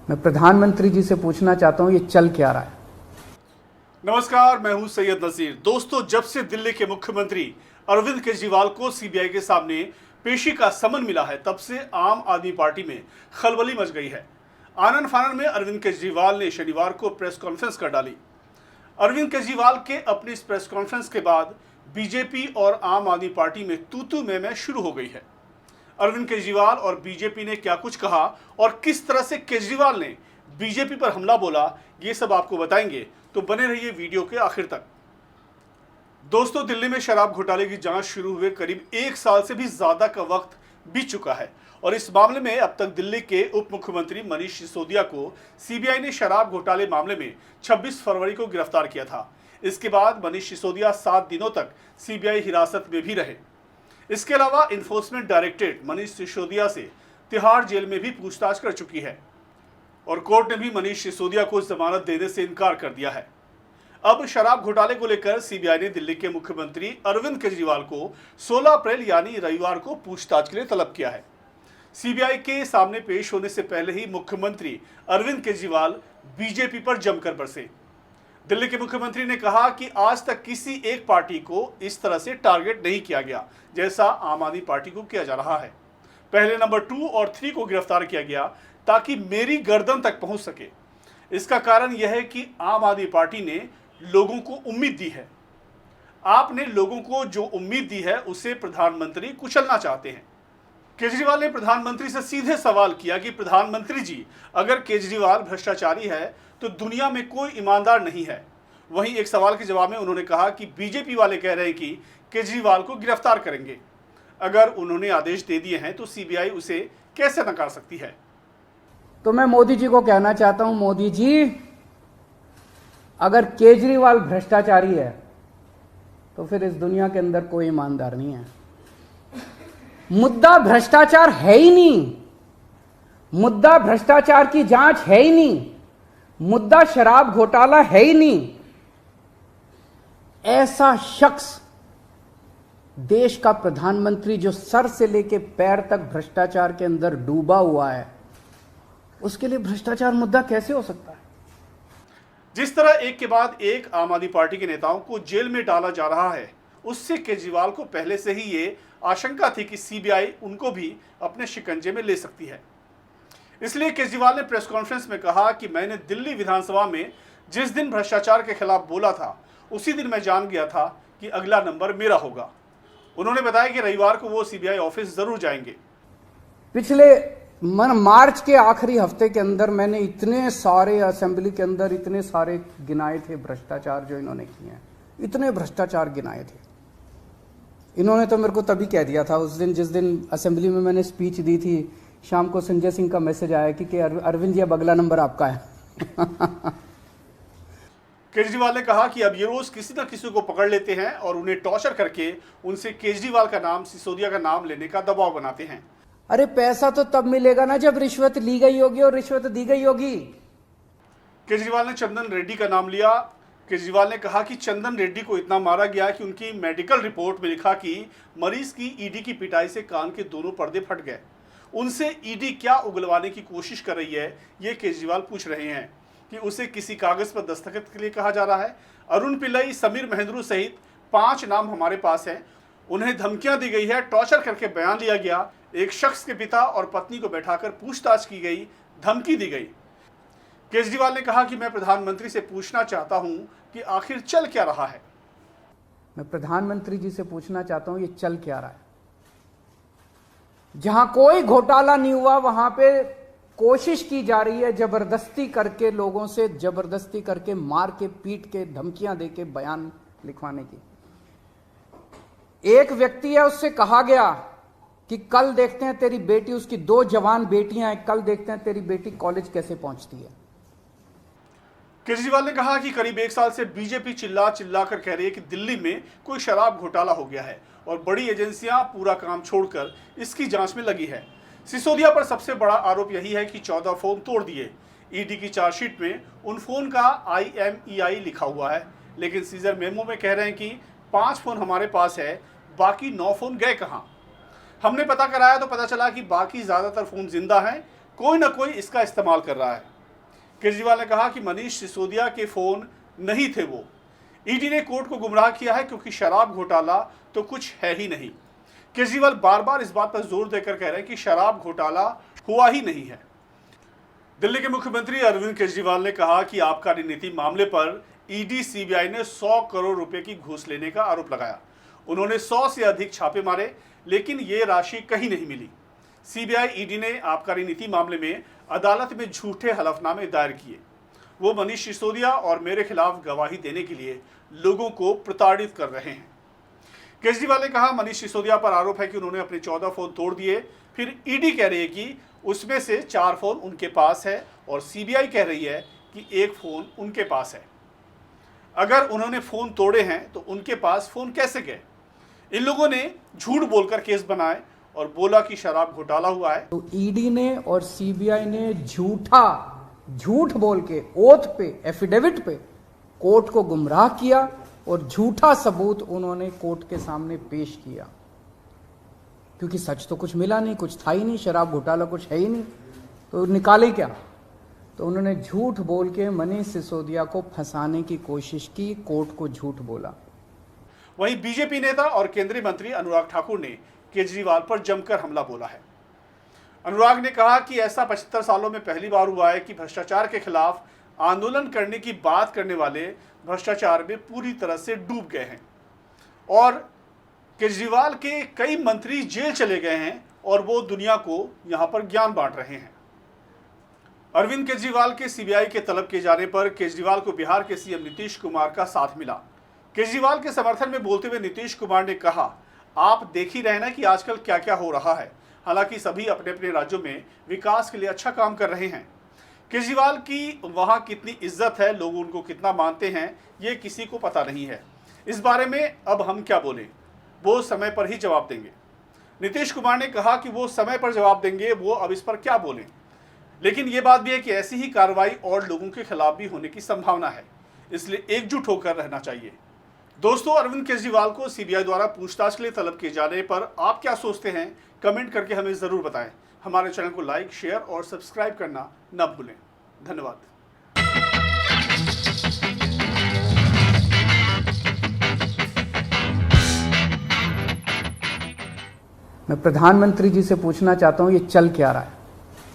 मैं प्रधानमंत्री जी से पूछना चाहता हूं ये चल क्या रहा है। नमस्कार, मैं हूं सैयद नजीर। दोस्तों, जब से दिल्ली के मुख्यमंत्री अरविंद केजरीवाल को सीबीआई के सामने पेशी का समन मिला है, तब से आम आदमी पार्टी में खलबली मच गई है। आनन फानन में अरविंद केजरीवाल ने शनिवार को प्रेस कॉन्फ्रेंस कर डाली। अरविंद केजरीवाल के अपनी इस प्रेस कॉन्फ्रेंस के बाद बीजेपी और आम आदमी पार्टी में तू मैं शुरू हो गई है। अरविंद केजरीवाल और बीजेपी ने क्या कुछ कहा और किस तरह से केजरीवाल ने बीजेपी पर हमला बोला, ये सब आपको बताएंगे, तो बने रहिए वीडियो के आखिर तक। दोस्तों, दिल्ली में शराब घोटाले की जांच शुरू हुए करीब 1 साल से भी ज्यादा का वक्त बीत चुका है और इस मामले में अब तक दिल्ली के उप मुख्यमंत्री मनीष सिसोदिया को सीबीआई ने शराब घोटाले मामले में 26 फरवरी को गिरफ्तार किया था। इसके बाद मनीष सिसोदिया 7 दिनों तक सीबीआई हिरासत में भी रहे। इसके अलावा इन्फोर्समेंट डायरेक्टरेट मनीष सिसोदिया से तिहाड़ जेल में भी पूछताछ कर चुकी है और कोर्ट ने भी मनीष सिसोदिया को जमानत देने से इनकार कर दिया है। अब शराब घोटाले को लेकर सीबीआई ने दिल्ली के मुख्यमंत्री अरविंद केजरीवाल को 16 अप्रैल यानी रविवार को पूछताछ के लिए तलब किया है। सीबीआई के सामने पेश होने से पहले ही मुख्यमंत्री अरविंद केजरीवाल बीजेपी पर जमकर बरसे। दिल्ली के मुख्यमंत्री ने कहा कि आज तक किसी एक पार्टी को इस तरह से टारगेट नहीं किया गया जैसा आम आदमी पार्टी को किया जा रहा है। पहले नंबर 2 और 3 को गिरफ्तार किया गया ताकि मेरी गर्दन तक पहुंच सके। इसका कारण यह है कि आम आदमी पार्टी ने लोगों को उम्मीद दी है। आपने लोगों को जो उम्मीद दी है उसे प्रधानमंत्री कुचलना चाहते हैं। केजरीवाल ने प्रधानमंत्री से सीधे सवाल किया कि प्रधानमंत्री जी, अगर केजरीवाल भ्रष्टाचारी है तो दुनिया में कोई ईमानदार नहीं है। वहीं एक सवाल के जवाब में उन्होंने कहा कि बीजेपी वाले कह रहे हैं कि केजरीवाल को गिरफ्तार करेंगे। अगर उन्होंने आदेश दे दिए हैं तो सीबीआई उसे कैसे नकार सकती है। तो मैं मोदी जी को कहना चाहता हूं, मोदी जी, अगर केजरीवाल भ्रष्टाचारी है तो फिर इस दुनिया के अंदर कोई ईमानदार नहीं है। मुद्दा भ्रष्टाचार है ही नहीं, मुद्दा भ्रष्टाचार की जांच है ही नहीं, मुद्दा शराब घोटाला है ही नहीं। ऐसा शख्स, देश का प्रधानमंत्री जो सर से लेकर पैर तक भ्रष्टाचार के अंदर डूबा हुआ है, उसके लिए भ्रष्टाचार मुद्दा कैसे हो सकता है। जिस तरह एक के बाद एक आम आदमी पार्टी के नेताओं को जेल में डाला जा रहा है, उससे केजरीवाल को पहले से ही ये आशंका थी कि सीबीआई उनको भी अपने शिकंजे में ले सकती है। इसलिए केजरीवाल ने प्रेस कॉन्फ्रेंस में कहा कि मैंने दिल्ली विधानसभा में जिस दिन भ्रष्टाचार के खिलाफ बोला था, उसी दिन मैं जान गया था कि अगला नंबर मेरा होगा। उन्होंने बताया कि रविवार को वो सीबीआई ऑफिस जरूर जाएंगे। पिछले मार्च के आखिरी हफ्ते के अंदर मैंने इतने सारे असेंबली के अंदर इतने सारे गिनाए थे भ्रष्टाचार जो इन्होंने किए हैं, इतने भ्रष्टाचार गिनाए थे। इन्होंने तो मेरे को तभी कह दिया था उस दिन, जिस दिन असेंबली में मैंने स्पीच दी थी, शाम को संजय सिंह का मैसेज आया कि अरविंद जी अब अगला नंबर आपका है। केजरीवाल ने कहा कि अब ये रोज किसी न किसी को पकड़ लेते हैं और उन्हें टॉर्चर करके उनसे केजरीवाल का नाम, सिसोदिया का नाम लेने का दबाव बनाते हैं। अरे पैसा तो तब मिलेगा ना जब रिश्वत ली गई होगी और रिश्वत दी गई होगी। केजरीवाल ने चंदन रेड्डी का नाम लिया। केजरीवाल ने कहा कि चंदन रेड्डी को इतना मारा गया कि उनकी मेडिकल रिपोर्ट में लिखा कि मरीज की ईडी की पिटाई से कान के दोनों पर्दे फट गए। उनसे ईडी क्या उगलवाने की कोशिश कर रही है, ये केजरीवाल पूछ रहे हैं कि उसे किसी कागज पर दस्तखत के लिए कहा जा रहा है। अरुण पिल्लई, समीर महेंद्रू सहित 5 नाम हमारे पास हैं। उन्हें धमकियां दी गई है, टॉर्चर करके बयान लिया गया। एक शख्स के पिता और पत्नी को बैठाकर पूछताछ की गई, धमकी दी गई। केजरीवाल ने कहा कि मैं प्रधानमंत्री से पूछना चाहता हूं कि आखिर चल क्या रहा है। मैं प्रधानमंत्री जी से पूछना चाहता हूं ये चल क्या रहा है। जहां कोई घोटाला नहीं हुआ वहां पे कोशिश की जा रही है जबरदस्ती करके, लोगों से जबरदस्ती करके, मार के, पीट के, धमकियां देके बयान लिखवाने की। एक व्यक्ति है, उससे कहा गया कि कल देखते हैं तेरी बेटी, उसकी 2 जवान बेटियां हैं, कल देखते हैं तेरी बेटी कॉलेज कैसे पहुंचती है। केजरीवाल ने कहा कि करीब 1 साल से बीजेपी चिल्ला कर कह रही है कि दिल्ली में कोई शराब घोटाला हो गया है और बड़ी एजेंसियां पूरा काम छोड़कर इसकी जांच में लगी है। सिसोदिया पर सबसे बड़ा आरोप यही है कि 14 फोन तोड़ दिए। ईडी की चार्जशीट में उन फोन का IMEI लिखा हुआ है, लेकिन सीजर मेमो में कह रहे हैं कि 5 फोन हमारे पास है, बाकी 9 फोन गए कहां। हमने पता कराया तो पता चला कि बाकी ज्यादातर फोन जिंदा हैं, कोई ना कोई इसका इस्तेमाल कर रहा है। केजरीवाल ने कहा कि मनीष सिसोदिया के फोन नहीं थे वो। ईडी ने कोर्ट को गुमराह किया है क्योंकि शराब घोटाला तो कुछ है ही नहीं। केजरीवाल बार बार इस बात पर जोर देकर कह रहे हैं कि शराब घोटाला हुआ ही नहीं है। दिल्ली के मुख्यमंत्री अरविंद केजरीवाल ने कहा कि आबकारी नीति मामले पर ईडी सीबीआई ने 100 करोड़ रुपए की घूस लेने का आरोप लगाया। उन्होंने 100 से अधिक छापे मारे, लेकिन ये राशि कहीं नहीं मिली। सीबीआई ईडी ने आबकारी नीति मामले में अदालत में झूठे हलफनामे दायर किए। वो मनीष सिसोदिया और मेरे खिलाफ गवाही देने के लिए लोगों को प्रताड़ित कर रहे हैं। केजरीवाल ने कहा, मनीष सिसोदिया पर आरोप है कि उन्होंने अपने 14 फोन तोड़ दिए। फिर ईडी कह रही है कि उसमें से 4 फोन उनके पास है और सीबीआई कह रही है कि 1 फोन उनके पास है। अगर उन्होंने फोन तोड़े हैं तो उनके पास फोन कैसे गए? इन लोगों ने झूठ बोलकर केस बनाए और बोला कि शराब घोटाला हुआ है। तो ईडी ने और सीबीआई ने झूठ बोल के ओथ पे, एफिडेविट पे कोर्ट को गुमराह किया और झूठा सबूत उन्होंने कोर्ट के सामने पेश किया, क्योंकि सच तो कुछ मिला नहीं, कुछ था ही नहीं, शराब घोटाला कुछ है ही नहीं, तो निकाले क्या? तो उन्होंने झूठ बोल के मनीष सिसोदिया को फंसाने की कोशिश की, कोर्ट को झूठ बोला। वहीं बीजेपी नेता और केंद्रीय मंत्री अनुराग ठाकुर ने केजरीवाल पर जमकर हमला बोला है। अनुराग ने कहा कि ऐसा 75 सालों में पहली बार हुआ है कि भ्रष्टाचार के खिलाफ आंदोलन करने की बात करने वाले भ्रष्टाचार में पूरी तरह से डूब गए हैं और केजरीवाल के कई मंत्री जेल चले गए हैं और वो दुनिया को यहां पर ज्ञान बांट रहे हैं। अरविंद केजरीवाल के सीबीआई के तलब किए जाने पर केजरीवाल को बिहार के सीएम नीतीश कुमार का साथ मिला। केजरीवाल के समर्थन में बोलते हुए नीतीश कुमार ने कहा, आप देख ही रहे ना कि आजकल क्या क्या हो रहा है। हालांकि सभी अपने अपने राज्यों में विकास के लिए अच्छा काम कर रहे हैं। केजरीवाल की वहां कितनी इज्जत है, लोग उनको कितना मानते हैं, ये किसी को पता नहीं है। इस बारे में अब हम क्या बोलें, वो समय पर ही जवाब देंगे। नीतीश कुमार ने कहा कि वो समय पर जवाब देंगे, वो अब इस पर क्या बोलें। लेकिन ये बात भी है कि ऐसी ही कार्रवाई और लोगों के खिलाफ भी होने की संभावना है, इसलिए एकजुट होकर रहना चाहिए। दोस्तों, अरविंद केजरीवाल को सीबीआई द्वारा पूछताछ के लिए तलब किए जाने पर आप क्या सोचते हैं? कमेंट करके हमें जरूर बताएं। हमारे चैनल को लाइक, शेयर और सब्सक्राइब करना न भूलें। धन्यवाद। मैं प्रधानमंत्री जी से पूछना चाहता हूं, ये चल क्या रहा है?